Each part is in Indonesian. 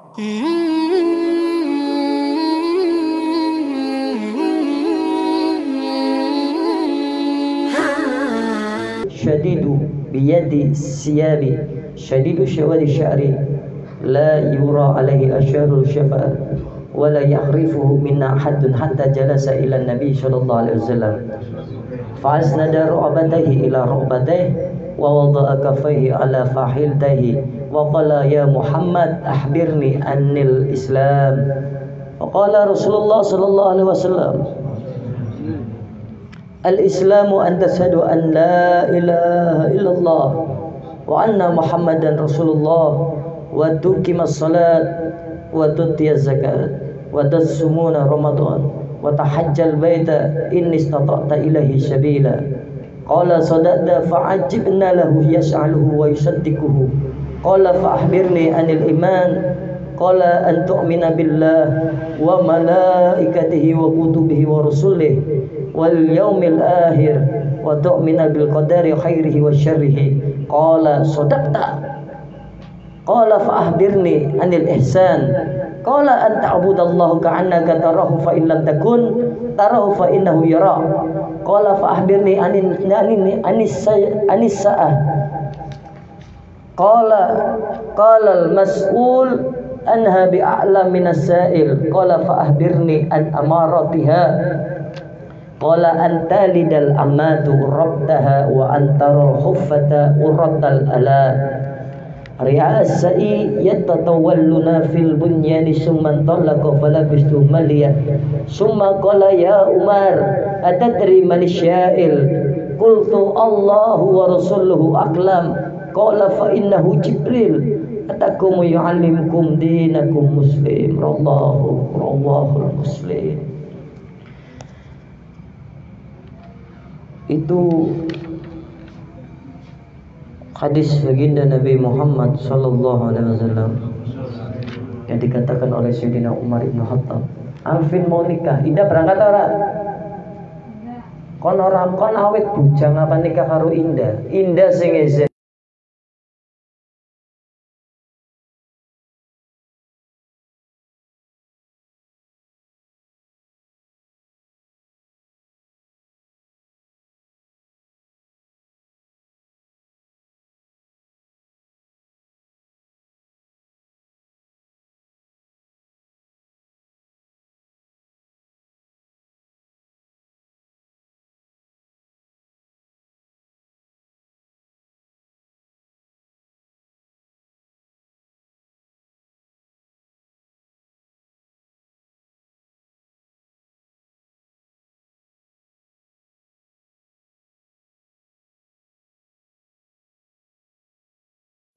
Syadidu biyadi siyabi syadidu syawali sya'ri la yura alaihi asyarul syafa wa la ya'rifuhu minna haddun hatta jalasa ila nabi sallallahu alaihi wasallam fa'asnada ru'batayhi ila ru'batayhi wa wada'a kaffayhi ala fahiltayhi wa qala ya Muhammad ahbirni anil Islam wa qala Rasulullah sallallahu alaihi wasallam al-Islamu an tashhadu an la ilaha illallah wa anna Muhammadan Rasulullah wa tuqimas salat wa tutiyaz zakat wa tasumuna Ramadan wa tahajjal baita in istata'ta ilaihi sabila. Qala sadaqta fa'ajibna lahu yas'aluhu wa yusaddiquhu. Qala fa'akhbirni anil iman. Qala an tu'mina billah wa malaikatihi wa kutubihi wa rusulihi wal yaumil akhir wa tu'mina bil qadari khairihi wa syarrihi. Qala sadaqta. Qala fa'akhbirni anil ihsan. Qala an ta'budallaha ka'annaka tarahu fa in lam takun tarahu fa innahu yara. Qala fa'akhbirni anis sa'ah. Qala al-mas'ul anha bi'a'lam minas sa'il. Qala fa'akhbirni an amaratiha. Qala an talidal amatu rabtaha wa antaral khuffata urratal ala. Ri'as sa'i yatatawalluna fil bunyani summan talaqa falabistu maliya summa qala ya Umar atadri man sya'il qultu Allahu wa rasuluhu aqlam qala fa innahu Jibril atakum yu'allimukum dinakum muslim rawahul muslim. Itu hadis baginda Nabi Muhammad sallallahu alaihi wasallam yang dikatakan oleh Sayyidina Umar ibn Khattab, Alvin mau nikah, Indah berangkat ora? Kon ora kon awet bujang apa nikah karo Indah? Indah sing ngeze.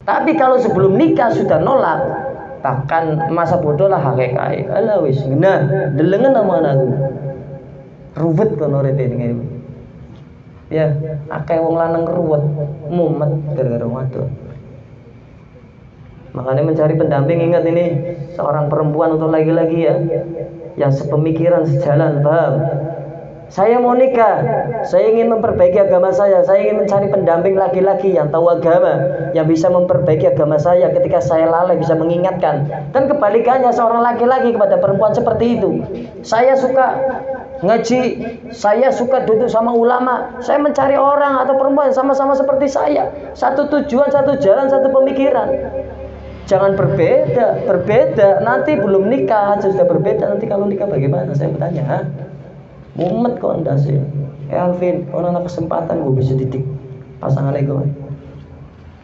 Tapi kalau sebelum nikah sudah nolak, bahkan masa bodoh lah hakikai. Alah wis ngena delengen sama anakku. Ruwet kono rete ngene. Ya, akeh wong lanang ruwet, mumet gara-gara wadon. Makanya mencari pendamping, ingat ini seorang perempuan atau laki-laki ya yang sepemikiran, sejalan, paham. Saya mau nikah, saya ingin memperbaiki agama saya ingin mencari pendamping laki-laki yang tahu agama, yang bisa memperbaiki agama saya ketika saya lalai, bisa mengingatkan. Dan kebalikannya seorang laki-laki kepada perempuan seperti itu. Saya suka ngaji, saya suka duduk sama ulama, saya mencari orang atau perempuan sama-sama seperti saya. Satu tujuan, satu jalan, satu pemikiran. Jangan berbeda, nanti belum nikah aja sudah berbeda, nanti kalau nikah bagaimana? Saya bertanya, ha? Mumet kok ndak sih? Alvin, orang ada kesempatan gue bisa didik pasangan ego.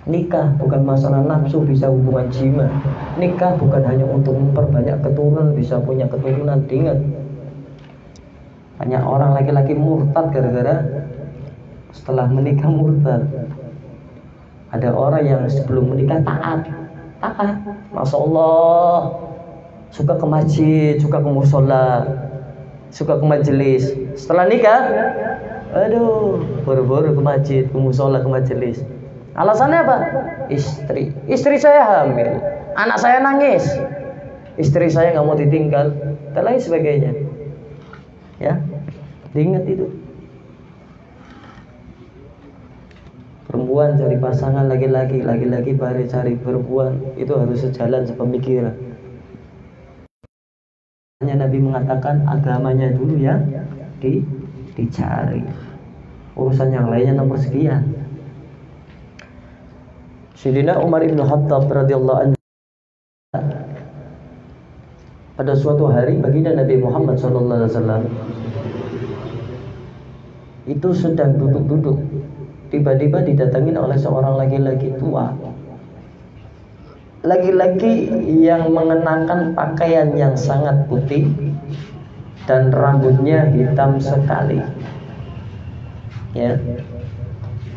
Nikah bukan masalah nafsu, bisa hubungan jima. Nikah bukan hanya untuk memperbanyak keturunan, bisa punya keturunan. Ingat, banyak orang laki-laki murtad gara-gara setelah menikah murtad. Ada orang yang sebelum menikah taat, masya Allah, suka ke masjid, suka ke musola, suka ke majelis. Setelah nikah, aduh, buru-buru ke masjid, ke musola, ke majelis. Alasannya apa? Istri saya hamil, anak saya nangis, istri saya nggak mau ditinggal, dan lain sebagainya. Ya, diingat itu. Perempuan cari pasangan laki-laki, laki-laki cari perempuan, itu harus sejalan sepemikiran. Nabi mengatakan agamanya dulu yang dicari, urusan yang lainnya nomor sekian. Sayyidina Umar ibn Khattab radhiyallahu anhu pada suatu hari baginda Nabi Muhammad SAW itu sedang duduk-duduk, tiba-tiba didatangin oleh seorang laki-laki tua, laki-laki yang mengenakan pakaian yang sangat putih dan rambutnya hitam sekali. Ya,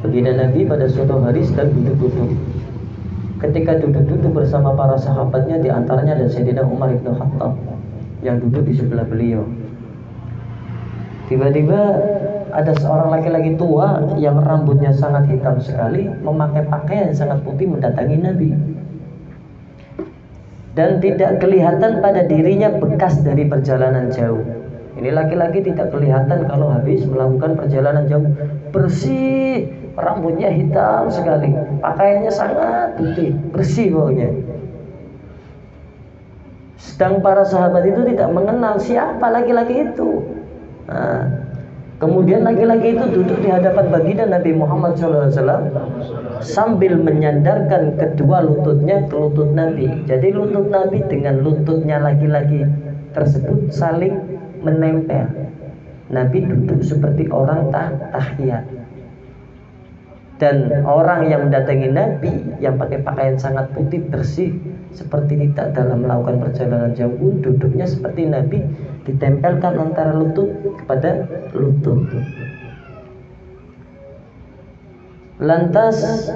baginda Nabi pada suatu hari sedang duduk-duduk. Ketika duduk-duduk bersama para sahabatnya, di antaranya ada Sayyidina Umar ibn Khattab yang duduk di sebelah beliau. Tiba-tiba ada seorang laki-laki tua yang rambutnya sangat hitam sekali, memakai pakaian yang sangat putih mendatangi Nabi. Dan tidak kelihatan pada dirinya bekas dari perjalanan jauh. Ini laki-laki tidak kelihatan kalau habis melakukan perjalanan jauh, bersih, rambutnya hitam sekali, pakaiannya sangat putih, bersih baunya. Sedang para sahabat itu tidak mengenal siapa laki-laki itu. Nah, kemudian laki-laki itu duduk di hadapan baginda Nabi Muhammad SAW sambil menyandarkan kedua lututnya ke lutut Nabi. Jadi lutut Nabi dengan lututnya laki-laki tersebut saling menempel. Nabi duduk seperti orang tahiyat. Dan orang yang mendatangi Nabi yang pakai pakaian sangat putih bersih seperti tidak dalam melakukan perjalanan jauh pun duduknya seperti Nabi, ditempelkan antara lutut kepada lutut. Lantas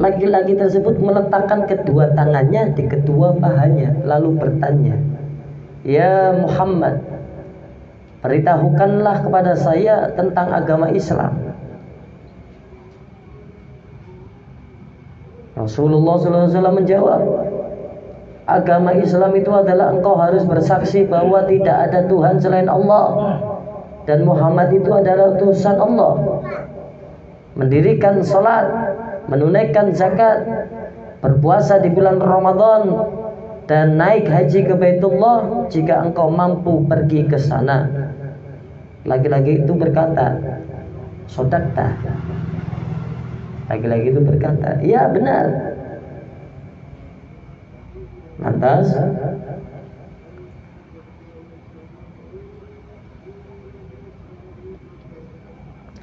laki-laki tersebut meletakkan kedua tangannya di kedua pahanya lalu bertanya, "Ya Muhammad, beritahukanlah kepada saya tentang agama Islam." Rasulullah SAW menjawab, "Agama Islam itu adalah engkau harus bersaksi bahwa tidak ada Tuhan selain Allah dan Muhammad itu adalah utusan Allah, mendirikan salat, menunaikan zakat, berpuasa di bulan Ramadan, dan naik haji ke Baitullah jika engkau mampu pergi ke sana." Laki-laki itu berkata, "Sodakta." Laki-laki itu berkata, "Ya benar." Lantas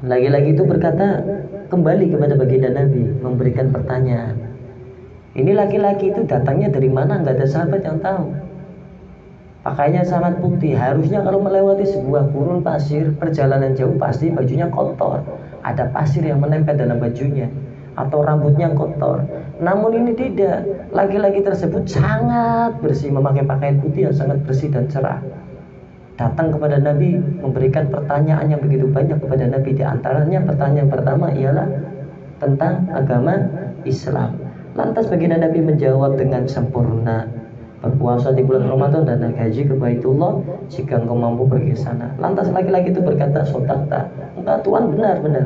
laki-laki itu berkata kembali kepada baginda Nabi, memberikan pertanyaan. Ini laki-laki itu datangnya dari mana? Nggak ada sahabat yang tahu. Pakainya sangat putih. Harusnya kalau melewati sebuah gurun pasir, perjalanan jauh, pasti bajunya kotor, ada pasir yang menempel dalam bajunya, atau rambutnya kotor. Namun ini tidak. Laki-laki tersebut sangat bersih, memakai pakaian putih yang sangat bersih dan cerah. Datang kepada Nabi, memberikan pertanyaan yang begitu banyak kepada Nabi. Di antaranya pertanyaan pertama ialah tentang agama Islam. Lantas baginda Nabi menjawab dengan sempurna, berpuasa di bulan Ramadan dan naik haji ke Baitullah jika engkau mampu pergi ke sana. Lantas laki-laki itu berkata, "Sodakta." Enggak Tuhan, benar-benar.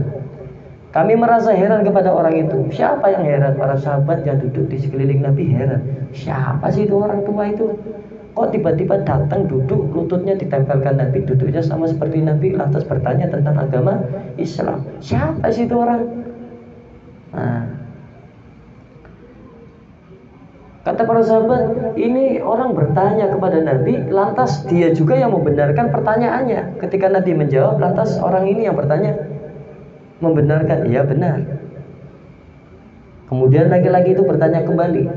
Kami merasa heran kepada orang itu. Siapa yang heran? Para sahabat yang duduk di sekeliling Nabi heran. Siapa sih itu orang tua itu? Kok tiba-tiba datang duduk, lututnya ditempelkan Nabi, duduknya sama seperti Nabi, lantas bertanya tentang agama Islam. Siapa sih itu orang? Nah, kata para sahabat, ini orang bertanya kepada Nabi, lantas dia juga yang membenarkan pertanyaannya. Ketika Nabi menjawab, lantas orang ini yang bertanya membenarkan, iya benar. Kemudian laki-laki itu bertanya kembali,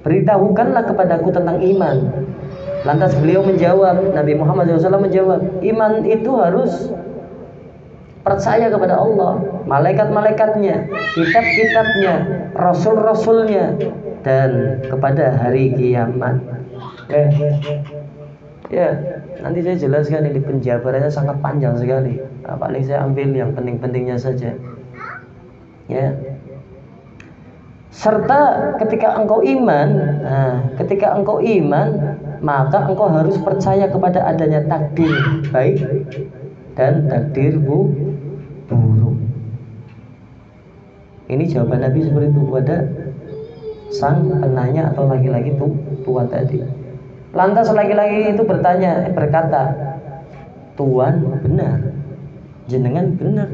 "Beritahukanlah kepadaku tentang iman." Lantas beliau menjawab, Nabi Muhammad SAW menjawab, iman itu harus percaya kepada Allah, malaikat-malaikatnya, kitab-kitabnya, rasul-rasulnya, dan kepada hari kiamat. Ya, nanti saya jelaskan, ini penjabarannya sangat panjang sekali. Nah, paling saya ambil yang penting-pentingnya saja. Ya. Serta ketika engkau iman, maka engkau harus percaya kepada adanya takdir baik dan takdir buruk. Ini jawaban Nabi seperti itu kepada sang penanya atau laki-laki itu tua tadi. Lantas laki-laki itu berkata, Tuan benar, jenengan benar.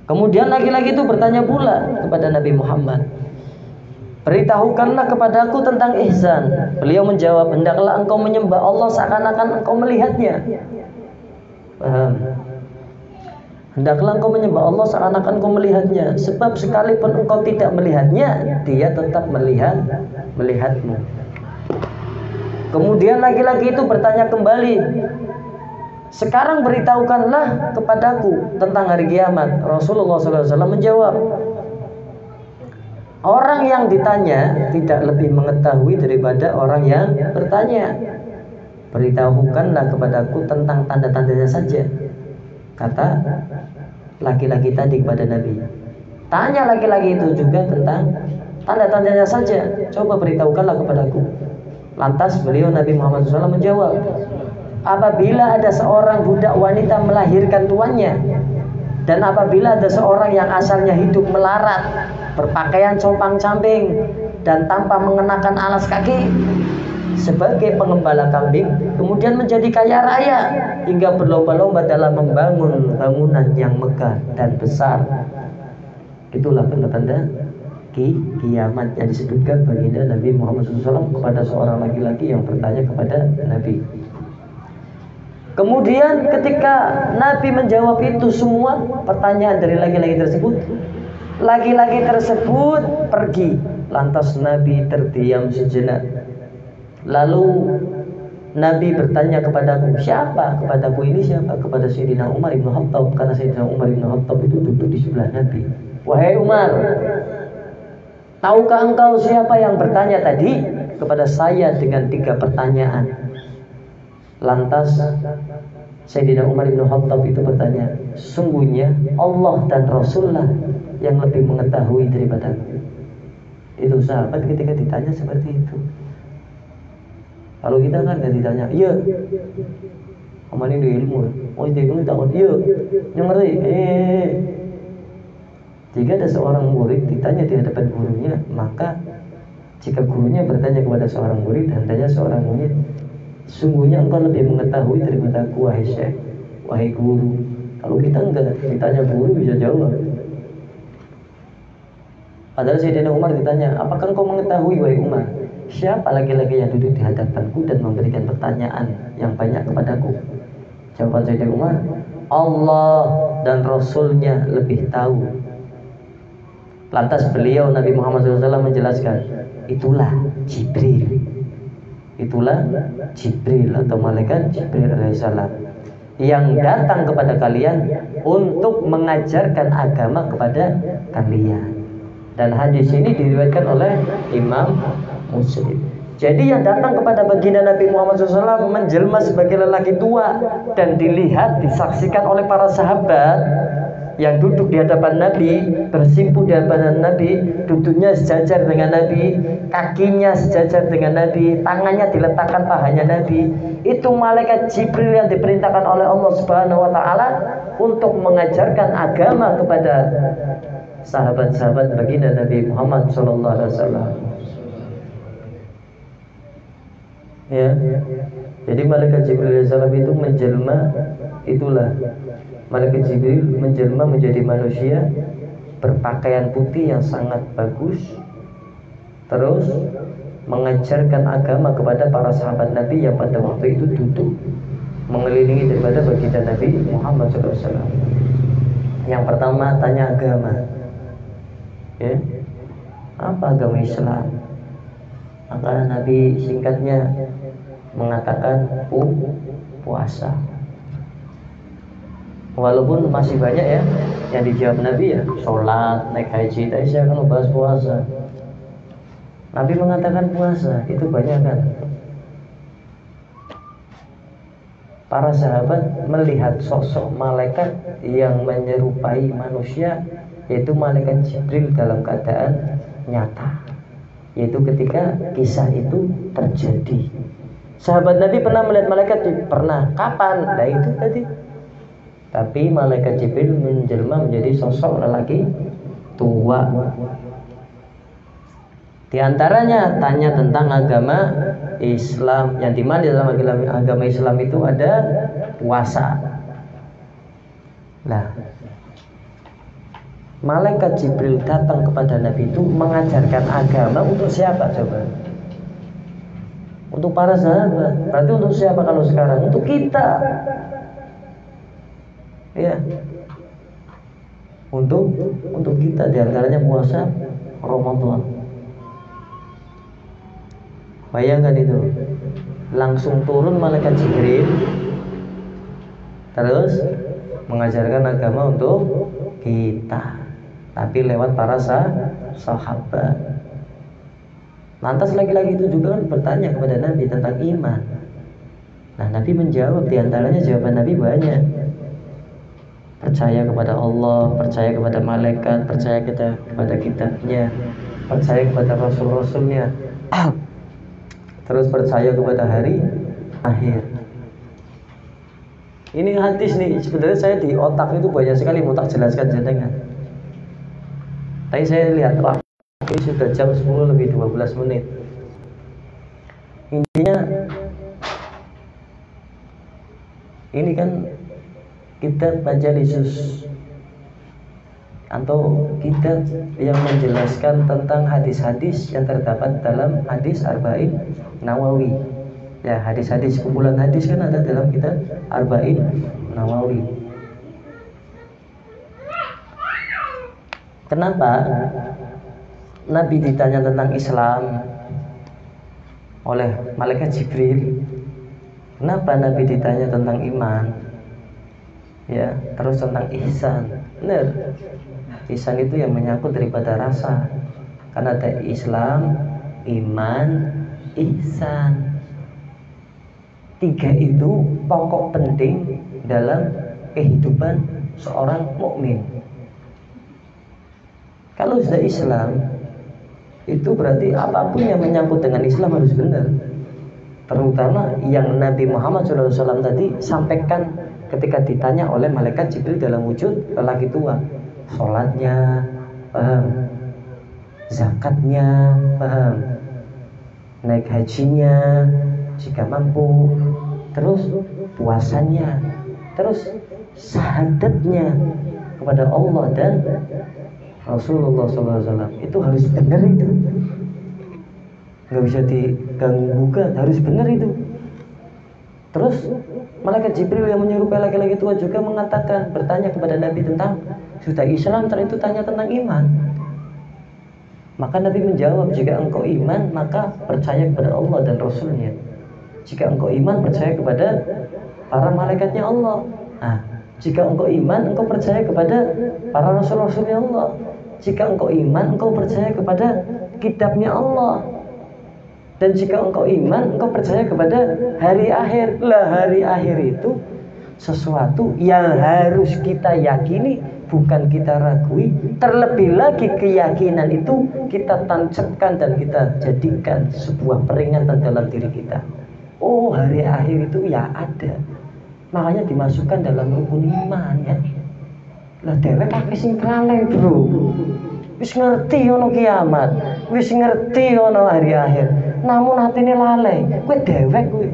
Kemudian laki-laki itu bertanya pula kepada Nabi Muhammad, beritahukanlah kepadaku tentang ihsan. Beliau menjawab, hendaklah engkau menyembah Allah seakan-akan engkau melihatnya. Paham? Hendaklah engkau menyembah Allah seakan-akan engkau melihatnya. Sebab sekalipun engkau tidak melihatnya, Dia tetap melihatmu. Kemudian laki-laki itu bertanya kembali, sekarang beritahukanlah kepadaku tentang hari kiamat. Rasulullah SAW menjawab, orang yang ditanya tidak lebih mengetahui daripada orang yang bertanya. Beritahukanlah kepadaku tentang tanda-tandanya saja, kata laki-laki tadi kepada Nabi. Tanya laki-laki itu juga tentang tanda-tandanya saja, coba beritahukanlah kepadaku. Lantas beliau Nabi Muhammad SAW menjawab, apabila ada seorang budak wanita melahirkan tuannya, dan apabila ada seorang yang asalnya hidup melarat, berpakaian compang-camping dan tanpa mengenakan alas kaki sebagai pengembala kambing, kemudian menjadi kaya raya hingga berlomba-lomba dalam membangun bangunan yang megah dan besar. Itulah tanda-tanda kiamat yang disebutkan baginda Nabi Muhammad SAW kepada seorang laki-laki yang bertanya kepada Nabi. Kemudian ketika Nabi menjawab itu semua pertanyaan dari laki-laki tersebut pergi. Lantas Nabi terdiam sejenak. Lalu Nabi bertanya kepadaku, siapa? Kepadaku ini siapa? Kepada Sayyidina Umar ibn Khattab, karena Sayyidina Umar ibn Khattab itu duduk di sebelah Nabi. Wahai Umar, tahukah engkau siapa yang bertanya tadi kepada saya dengan 3 pertanyaan? Lantas Sayyidina Umar bin Khattab itu bertanya, sungguhnya Allah dan Rasulullah yang lebih mengetahui daripadaku. Itu sahabat ketika ditanya seperti itu. Kalau kita kan nggak ditanya, iya, Omar ini ilmu, oh dia ilmu takut, iya, yang ngerti, Jika ada seorang murid ditanya di hadapan gurunya, maka jika gurunya bertanya kepada seorang murid, hendaknya seorang murid, sungguhnya engkau lebih mengetahui daripada aku, wahai syekh, wahai guru. Kalau kita enggak, ditanya guru bisa jawab. Padahal Sayyidina Umar ditanya, apakah engkau mengetahui, wahai Umar, siapa laki-laki yang duduk di hadapanku dan memberikan pertanyaan yang banyak kepadaku? Jawaban Sayyidina Umar, Allah dan Rasulnya lebih tahu. Lantas beliau Nabi Muhammad SAW menjelaskan, itulah Jibril. Itulah Jibril atau malaikat Jibril alaihissalam yang datang kepada kalian untuk mengajarkan agama kepada kalian. Dan hadis ini diriwayatkan oleh Imam Muslim. Jadi yang datang kepada baginda Nabi Muhammad SAW menjelma sebagai lelaki tua dan dilihat, disaksikan oleh para sahabat yang duduk di hadapan Nabi, bersimpuh di hadapan Nabi, duduknya sejajar dengan Nabi, kakinya sejajar dengan Nabi, tangannya diletakkan pahanya Nabi. Itu malaikat Jibril yang diperintahkan oleh Allah Subhanahu wa taala untuk mengajarkan agama kepada sahabat-sahabat baginda Nabi Muhammad sallallahu alaihi wasallam. Ya. Jadi malaikat Jibril alaihissalam itu menjelma, itulah malaikat Jibril menjelma menjadi manusia berpakaian putih yang sangat bagus, terus mengajarkan agama kepada para sahabat Nabi yang pada waktu itu duduk mengelilingi daripada baginda Nabi Muhammad SAW. Yang pertama tanya agama, ya, apa agama Islam? Maka Nabi singkatnya mengatakan puasa. Walaupun masih banyak ya yang dijawab Nabi, ya, sholat, naik haji, tapi saya akan membahas puasa. Nabi mengatakan puasa, itu banyak kan. Para sahabat melihat sosok malaikat yang menyerupai manusia, yaitu malaikat Jibril dalam keadaan nyata, yaitu ketika kisah itu terjadi. Sahabat Nabi pernah melihat malaikat? Pernah. Kapan? Nah itu tadi. Tapi malaikat Jibril menjelma menjadi sosok lelaki tua. Di antaranya tanya tentang agama Islam, yang dimana di dalam agama Islam itu ada puasa. Nah, malaikat Jibril datang kepada Nabi itu mengajarkan agama untuk siapa coba? Untuk para sahabat. Berarti untuk siapa kalau sekarang? Untuk kita. Ya. Untuk kita, di antaranya puasa Ramadan. Bayangkan itu, langsung turun malaikat Jibril terus mengajarkan agama untuk kita, tapi lewat para sahabat. Lantas lagi-lagi itu juga kan bertanya kepada Nabi tentang iman. Nah, Nabi menjawab, di antaranya jawaban Nabi banyak. Percaya kepada Allah, percaya kepada malaikat, percaya kepada kitabnya, percaya kepada rasul-rasulnya, terus percaya kepada hari akhir. Ini hadis nih, sebenarnya saya di otak itu banyak sekali mau tak jelaskan jenengan. Tapi saya lihat, wah, ini sudah jam 10 lebih 12 menit. Intinya ini kan kitab Majalisus atau kitab yang menjelaskan tentang hadis-hadis yang terdapat dalam hadis Arba'in Nawawi. Ya, hadis-hadis, kumpulan hadis kan ada dalam kitab Arba'in Nawawi. Kenapa Nabi ditanya tentang Islam oleh malaikat Jibril? Kenapa Nabi ditanya tentang iman? Ya, terus tentang ihsan. Benar. Ihsan itu yang menyangkut daripada rasa. Karena ada Islam, iman, ihsan. 3 itu pokok penting dalam kehidupan seorang mukmin. Kalau sudah Islam, itu berarti apapun yang menyangkut dengan Islam harus benar. Terutama yang Nabi Muhammad SAW tadi sampaikan ketika ditanya oleh malaikat Jibril dalam wujud lelaki tua. Sholatnya paham, zakatnya paham, naik hajinya jika mampu, terus puasanya, terus syahadatnya kepada Allah dan Rasulullah SAW. Itu harus benar itu, nggak bisa diganggu gugat, harus benar itu. Terus malaikat Jibril yang menyerupai laki-laki tua juga mengatakan, bertanya kepada Nabi tentang sudah Islam, setelah itu tanya tentang iman. Maka Nabi menjawab, jika engkau iman maka percaya kepada Allah dan Rasulnya. Jika engkau iman, percaya kepada para malaikatnya Allah. Nah, jika engkau iman, engkau percaya kepada para rasul-rasulnya Allah. Jika engkau iman, engkau percaya kepada kitabnya Allah. Dan jika engkau iman, engkau percaya kepada hari akhir. Lah, hari akhir itu sesuatu yang harus kita yakini, bukan kita ragui. Terlebih lagi keyakinan itu kita tancapkan dan kita jadikan sebuah peringatan dalam diri kita. Oh, hari akhir itu ya ada. Makanya dimasukkan dalam rukun iman ya. Lah dhewek akeh sing kaleng, Bro. Wis ngerti ono kiamat, wis ngerti ono hari akhir, namun hatine lalai. Kowe dhewek kowe.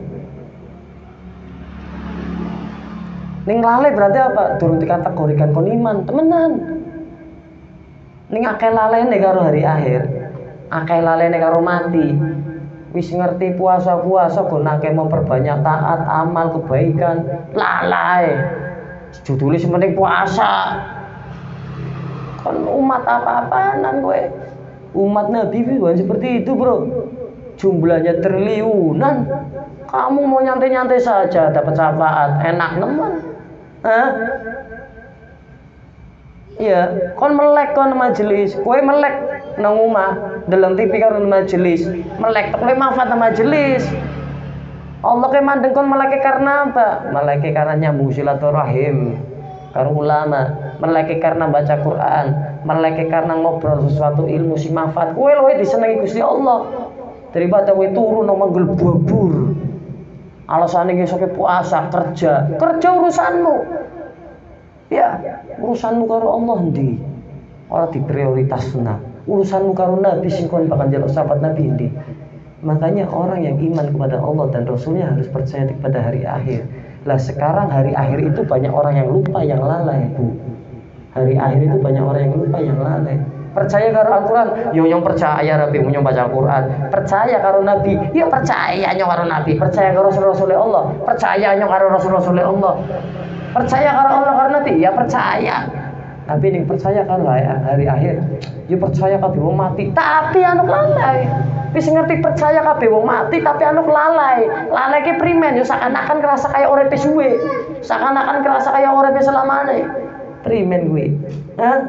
Ning lalai berarti apa? Durung dikategorikan kon iman, temenan. Ning akeh lalene karo hari akhir, akeh lalene karo mati. Wis ngerti puasa-puasa go akeh memperbanyak taat, amal, kebaikan, lalai. Judulnya sementing puasa. Kan umat apa-apaan kowe? Umat Nabi bukan seperti itu, Bro. Jumlahnya triliunan. Kamu mau nyantai-nyantai saja dapat syafaat, enak nemen. Hah? Iya, kon melek kon majelis, kowe melek nang omah, deleng TV karo majelis, melek kowe manfaat nang majelis. Allah ke mandeng kon melek karena apa? Melek karena nyambung silaturahim karo ulama, melek karena baca Quran, melek karena ngobrol sesuatu ilmu sing manfaat. Kowe luwih disenengi Gusti Allah daripada kowe turu nang manggel babur. Alasane ki sok puasa, kerja urusanmu. Ya, urusanmu karo Allah ndi? Ora diprioritasna. Urusanmu karo Nabi sing kon bakal njaluk syafaat Nabi ndi. Makanya orang yang iman kepada Allah dan Rasulnya harus percaya kepada hari akhir. Lah sekarang hari akhir itu banyak orang yang lupa, yang lalai, Bu. Hari akhir itu banyak orang yang lupa, yang lalai. Percaya karo Al-Quran, yo yang percaya Nabi mau baca Al-Quran. Percaya karo Nabi, yo percaya karo Nabi. Percaya karo Rasul Allah, percaya karo Rasul Allah. Percaya karo Allah karo Nabi, ya percaya. Tapi yang percaya karo hari akhir, yo percaya kabeh wong mati, tapi anu lalai. Wis ngerti percaya kabeh wong mati, tapi anu lalai. Lalai ki primen yo seakan-akan kerasa kayak uripe suwe. Seakan-akan kerasa kayak uripe selamane. Primen gue. Hah?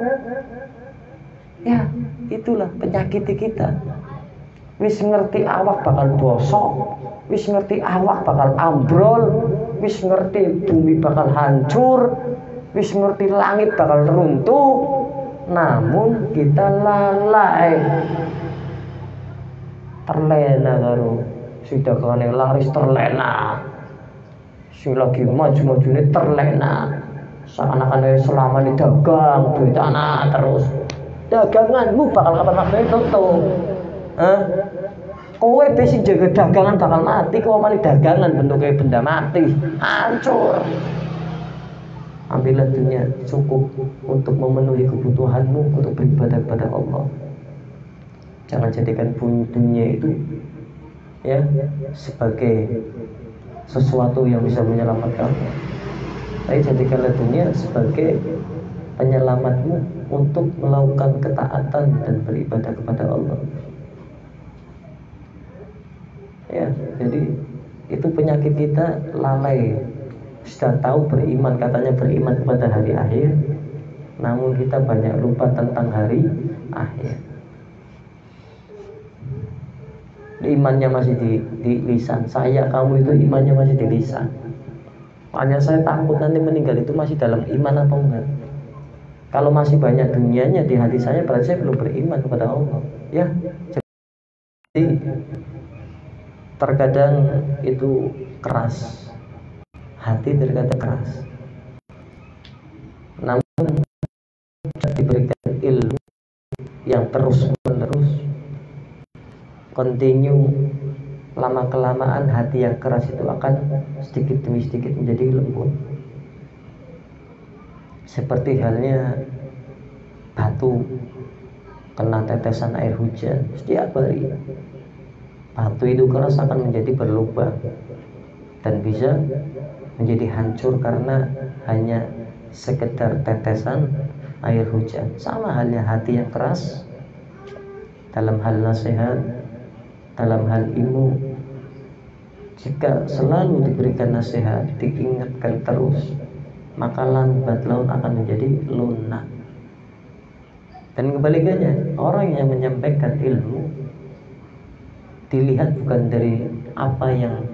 Ya, itulah penyakit kita. Wis ngerti awak bakal bosok, wis ngerti awak bakal ambrol, wis ngerti bumi bakal hancur, wis ngerti langit bakal runtuh, namun kita lalai. Terlena karo sidakane laris terlena. Sing lagi maju-majune terlena. Seakan-akan selama ini dagang duit anak terus. Daganganmu bakal kapan waktunya tutup. Kowe besi jaga dagangan bakal mati. Kowe malah dagangan bentuknya benda mati, hancur. Ambillah dunia cukup untuk memenuhi kebutuhanmu, untuk beribadah kepada Allah. Jangan jadikan dunia itu ya sebagai sesuatu yang bisa menyelamatkan kamu. Tapi jadikanlah dunia sebagai penyelamatmu untuk melakukan ketaatan dan beribadah kepada Allah. Ya, jadi itu penyakit kita, lalai. Sudah tahu beriman, katanya beriman kepada hari akhir, namun kita banyak lupa tentang hari akhir. Imannya masih di lisan. Saya, kamu itu imannya masih di lisan. Hanya saya takut nanti meninggal itu masih dalam iman apa enggak. Kalau masih banyak dunianya di hati saya, berarti saya belum beriman kepada Allah. Ya, jadi terkadang itu keras, hati terkadang keras. Namun diberikan ilmu yang terus menerus, continue, lama kelamaan hati yang keras itu akan sedikit demi sedikit menjadi lembut. Seperti halnya batu kena tetesan air hujan setiap hari. Batu itu keras akan menjadi berlubang dan bisa menjadi hancur karena hanya sekedar tetesan air hujan. Sama halnya hati yang keras dalam hal nasihat, dalam hal ilmu, jika selalu diberikan nasihat, diingatkan terus, maka lambat laun akan menjadi lunak. Dan kebalikannya, orang yang menyampaikan ilmu dilihat bukan dari apa yang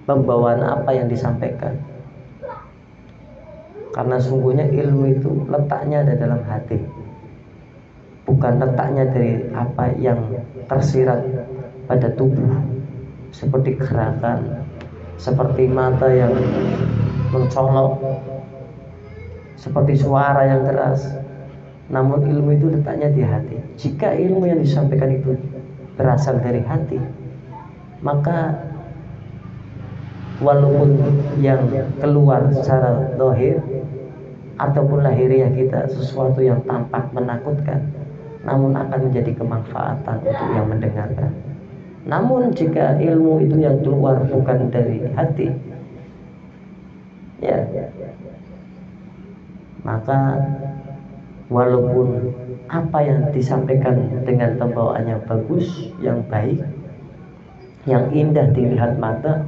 pembawaan apa yang disampaikan, karena sungguhnya ilmu itu letaknya ada dalam hati, bukan letaknya dari apa yang tersirat pada tubuh, seperti gerakan, seperti mata yang mencolok, seperti suara yang keras. Namun ilmu itu letaknya di hati. Jika ilmu yang disampaikan itu berasal dari hati, maka walaupun yang keluar secara zahir ataupun lahiriah kita sesuatu yang tampak menakutkan, namun akan menjadi kemanfaatan untuk yang mendengarkan. Namun jika ilmu itu yang keluar bukan dari hati, ya, maka walaupun apa yang disampaikan dengan pembawaan yang bagus, yang baik, yang indah dilihat mata,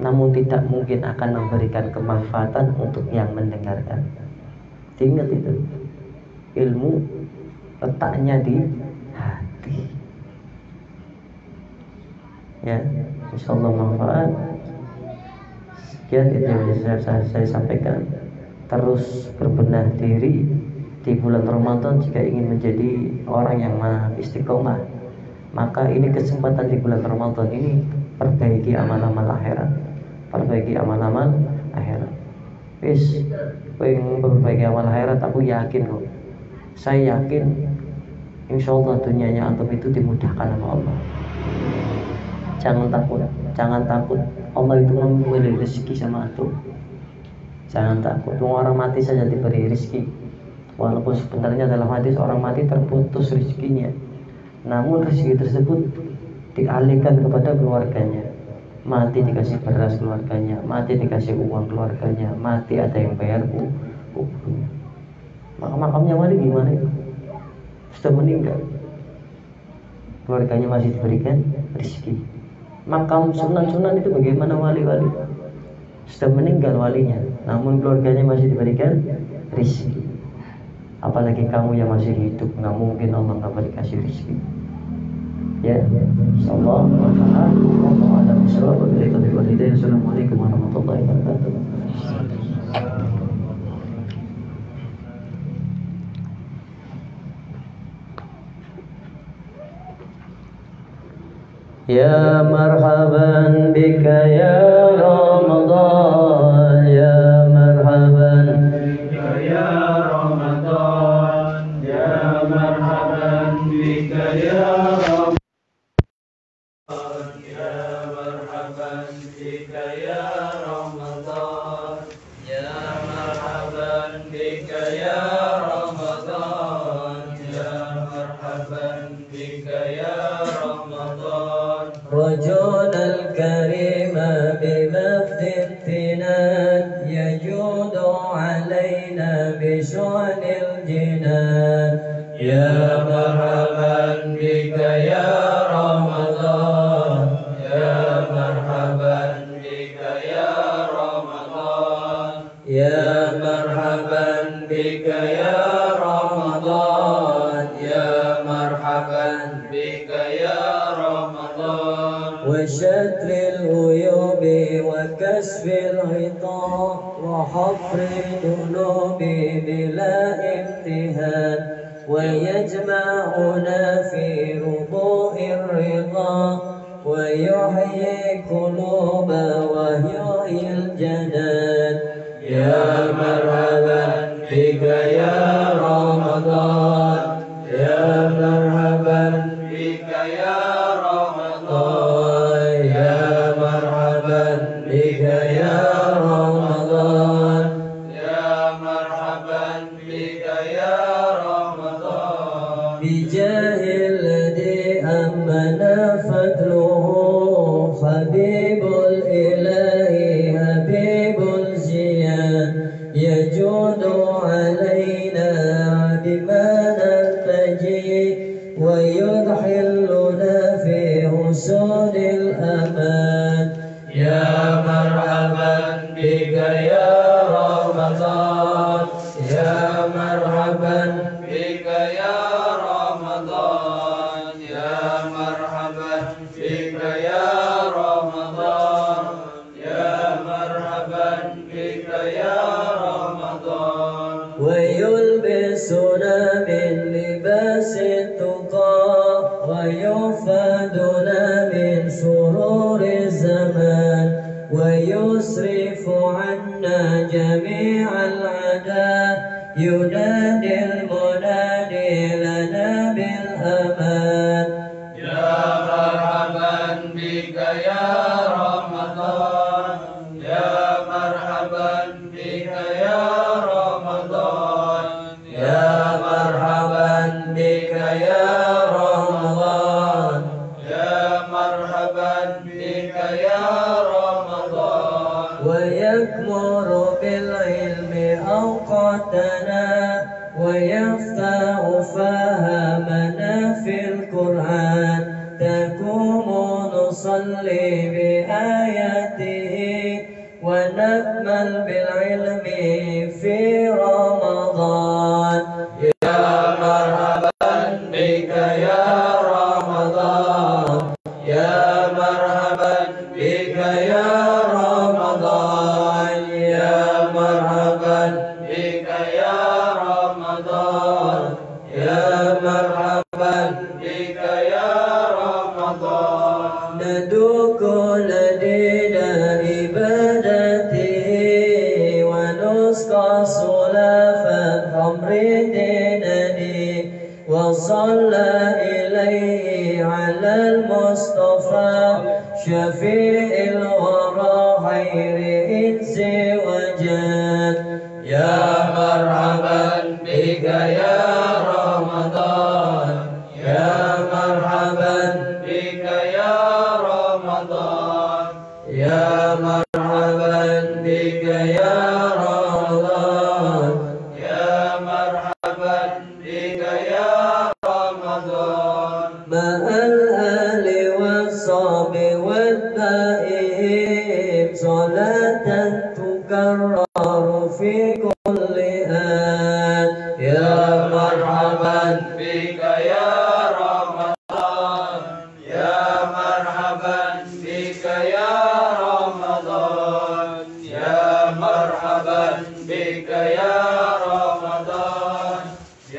namun tidak mungkin akan memberikan kemanfaatan untuk yang mendengarkan. Ingat itu, ilmu letaknya di hati. Ya, insyaallah manfaat. Sekian itu yang bisa saya sampaikan. Terus berbenah diri di bulan Ramadan jika ingin menjadi orang yang istiqomah. Maka ini kesempatan di bulan Ramadan ini, perbaiki amal-amal akhirat. Perbaiki amal-amal akhirat. Wis, pengen perbaiki amal akhirat, aku yakin kok. Saya yakin insya Allah dunianya antum itu dimudahkan oleh Allah. Jangan takut. Allah itu memberi rezeki sama antum. Jangan takut. Orang mati saja diberi rezeki. Walaupun sebenarnya dalam hadis orang mati terputus rezekinya, namun rezeki tersebut dialihkan kepada keluarganya. Mati dikasih beras keluarganya, mati dikasih uang keluarganya, mati ada yang bayar kuburnya. Maka makamnya wali gimana itu? Sudah meninggal, keluarganya masih diberikan rezeki. Makam sunan-sunan itu bagaimana wali-wali? Sudah meninggal walinya, namun keluarganya masih diberikan rezeki. Apalagi kamu yang masih hidup, nggak mungkin Allah nggak beri kasih rezeki. Ya, insyaallah. Assalamualaikum warahmatullahi wabarakatuh. Ya marhaban bika ya Ramadan, ya marhaban bika ya Ramadan, ya marhaban bika ya Ramadan, ya marhaban bika ya Ramadan, ya marhaban bika ya Ramadan, ya marhaban bika ya Ramadan. رجونا الكريم بمجد امتنان يجود علينا بشؤن الجنان. يا مرحبا بك يا رمضان، يا مرحبا بك يا رمضان، يا مرحبا بك يا رمضان، يا مرحبا بك يا رمضان. وشتر الغيوب وكشف الغطاء وحفر الذنوب بلا امتهان، ويجمعنا في ربوع الرضا ويحيي القلوب ويحيي الجنان. يا مرحبا بك يا رمضان، يا مرحبا بك يا رمضان، يا مرحبا بك يا رمضان، يا مرحبا بك يا رمضان. بجاه الذي أمنا فضله حبيب الإله حبيب الجيان، يجود علينا بما نرتجي ويدخلنا في حسن الأمان. يا مرحبا بك يا رمضان، يا مرحبا بك يا رمضان، يا مرحبا بك يا رمضان، يا مرحبا بك يا رمضان. ويلبسنا من لباس التقى ويفادنا من سرور الزمان ويصرف عنا جميع العدا، ينادي المنادي لنا بالأمان. يا مرحبا بك يا رمضان، يا مرحبا بك يا رمضان، يا مرحبا بك يا رمضان، يا مرحبا بك يا رمضان. ويكمر بالعلم أوقاتنا ويفتح فهمنا في القرآن، تقوم نصلي بآياته ونكمل بالعلم في رمضان. يا مرحبا بك يا رمضان، يا مرحبا بك يا رمضان، يا مرحبا بك يا رمضان، يا مرحبا بك يا رمضان. ندوق لدينا عبادته ونسقى صلافا خمر ديننا على المصطفى شفيع الورى خير إنس وجان. يا مرحبا بك يا رمضان، يا مرحبا بك يا رمضان، يا مرحبا بك يا رمضان، يا مرحبا بك يا رمضان. مع الآل والصحب والتائب صلاة تكرر في كل آن. يا مرحبا بك يا رمضان، يا مرحبا بك يا رمضان، يا مرحبا بك يا رمضان،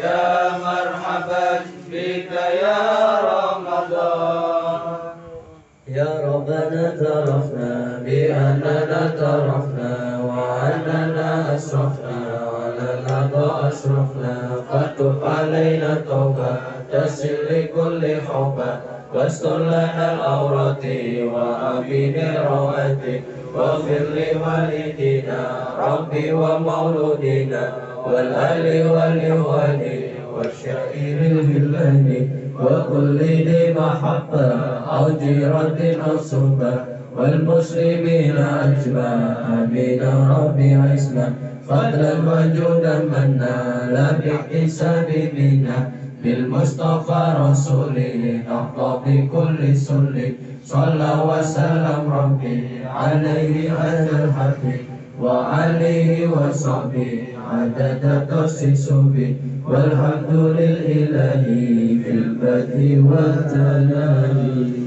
يا مرحبا بك يا رمضان. يا ربنا اعترفنا بأننا اعترفنا وأننا أسرفنا على الأعضاء أشرفنا، فتب علينا التوبة تسر لكل حوبة، واستر لنا العورات وأبين رواتي، واغفر لوالدينا ربي ومولودينا والأهل والإخوان والشائر البلاد وكل ذي محبة أو جيرة أو صحبة والمسلمين أجمع. آمين ربي عصمة فضلا وجودا منا لا باحتساب منا بالمصطفى رسوله نحظى بكل سل. صلى وسلم ربي عليه عدد الحق وعليه وصحبه عدد تخصيصه، والحمد لله في البدء والتنادي.